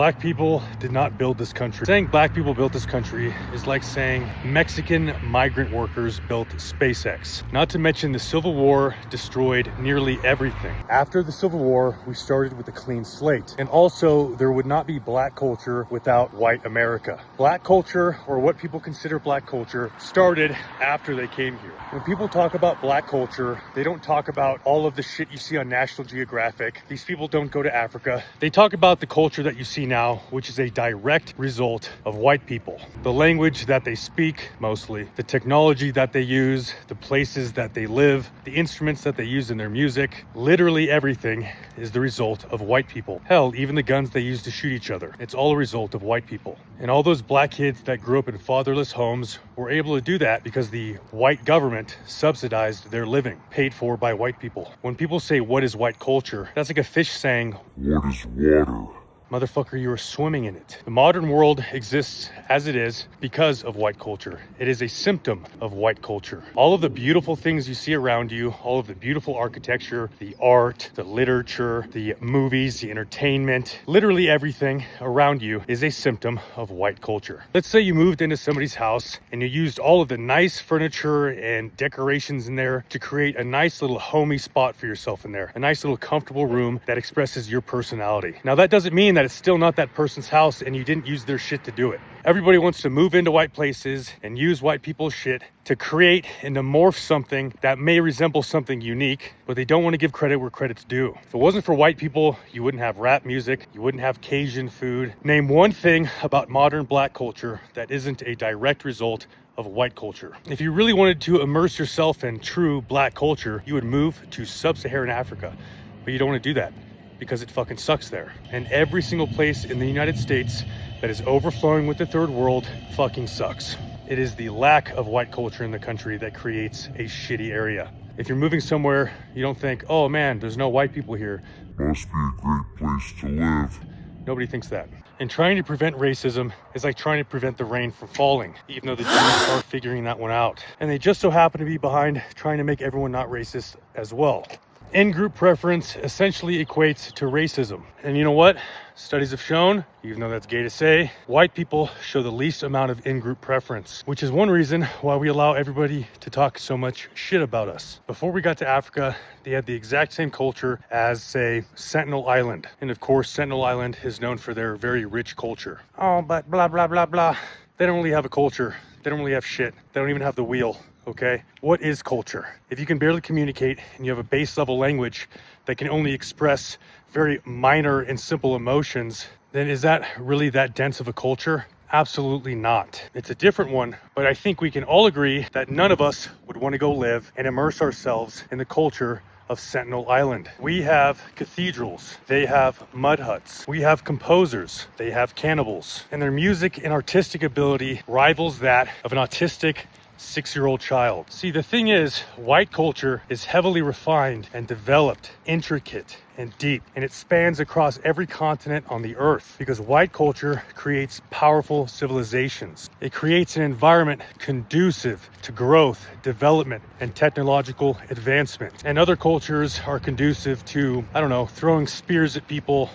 Black people did not build this country. Saying black people built this country is like saying Mexican migrant workers built SpaceX. Not to mention the Civil War destroyed nearly everything. After the Civil War, we started with a clean slate. And also, there would not be black culture without white America. Black culture, or what people consider black culture, started after they came here. When people talk about black culture, they don't talk about all of the shit you see on National Geographic. These people don't go to Africa. They talk about the culture that you see now, which is a direct result of white people. The language that they speak, mostly, the technology that they use, the places that they live, the instruments that they use in their music, literally everything is the result of white people. Hell, even the guns they use to shoot each other. It's all a result of white people. And all those black kids that grew up in fatherless homes were able to do that because the white government subsidized their living, paid for by white people. When people say, what is white culture? That's like a fish saying, what is water? Motherfucker, you are swimming in it. The modern world exists as it is because of white culture. It is a symptom of white culture. All of the beautiful things you see around you, all of the beautiful architecture, the art, the literature, the movies, the entertainment, literally everything around you is a symptom of white culture. Let's say you moved into somebody's house and you used all of the nice furniture and decorations in there to create a nice little homey spot for yourself in there, a nice little comfortable room that expresses your personality. Now that doesn't mean that it's still not that person's house and you didn't use their shit to do it. Everybody wants to move into white places and use white people's shit to create and to morph something that may resemble something unique, but they don't want to give credit where credit's due. If it wasn't for white people, you wouldn't have rap music, you wouldn't have Cajun food. Name one thing about modern black culture that isn't a direct result of white culture. If you really wanted to immerse yourself in true black culture, you would move to sub-Saharan Africa, but you don't want to do that, because it fucking sucks there. And every single place in the United States that is overflowing with the third world fucking sucks. It is the lack of white culture in the country that creates a shitty area. If you're moving somewhere, you don't think, oh man, there's no white people here. Must be a great place to live. Nobody thinks that. And trying to prevent racism is like trying to prevent the rain from falling, even though the Jews are figuring that one out. And they just so happen to be behind trying to make everyone not racist as well. In-group preference essentially equates to racism. And you know what? Studies have shown, even though that's gay to say, white people show the least amount of in-group preference, which is one reason why we allow everybody to talk so much shit about us. Before we got to Africa, they had the exact same culture as, say, Sentinel Island. And of course, Sentinel Island is known for their very rich culture. Oh, but blah, blah, blah, blah. They don't really have a culture. They don't really have shit. They don't even have the wheel. Okay, what is culture? If you can barely communicate and you have a base level language that can only express very minor and simple emotions, then is that really that dense of a culture? Absolutely not. It's a different one, but I think we can all agree that none of us would want to go live and immerse ourselves in the culture of Sentinel Island. We have cathedrals, they have mud huts, we have composers, they have cannibals, and their music and artistic ability rivals that of an autistic 6-year-old child. See, the thing is, white culture is heavily refined and developed, intricate and deep, and it spans across every continent on the earth because white culture creates powerful civilizations. It creates an environment conducive to growth, development, and technological advancement. And other cultures are conducive to, I don't know, throwing spears at people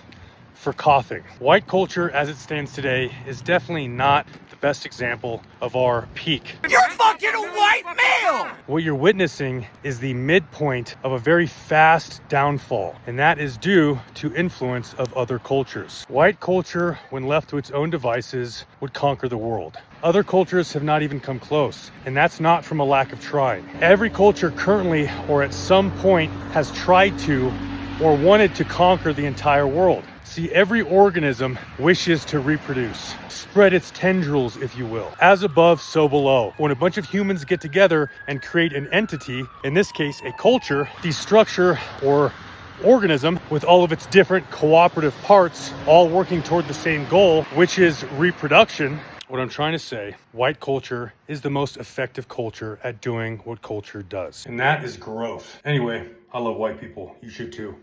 for coughing. White culture as it stands today is definitely not the best example of our peak. You're fucking a white male! What you're witnessing is the midpoint of a very fast downfall, and that is due to influence of other cultures. White culture, when left to its own devices, would conquer the world. Other cultures have not even come close, and that's not from a lack of trying. Every culture currently or at some point has tried to or wanted to conquer the entire world. See, every organism wishes to reproduce, spread its tendrils, if you will. As above, so below. When a bunch of humans get together and create an entity, in this case, a culture, the structure or organism with all of its different cooperative parts, all working toward the same goal, which is reproduction. What I'm trying to say, white culture is the most effective culture at doing what culture does, and that is growth. Anyway, I love white people. You should too.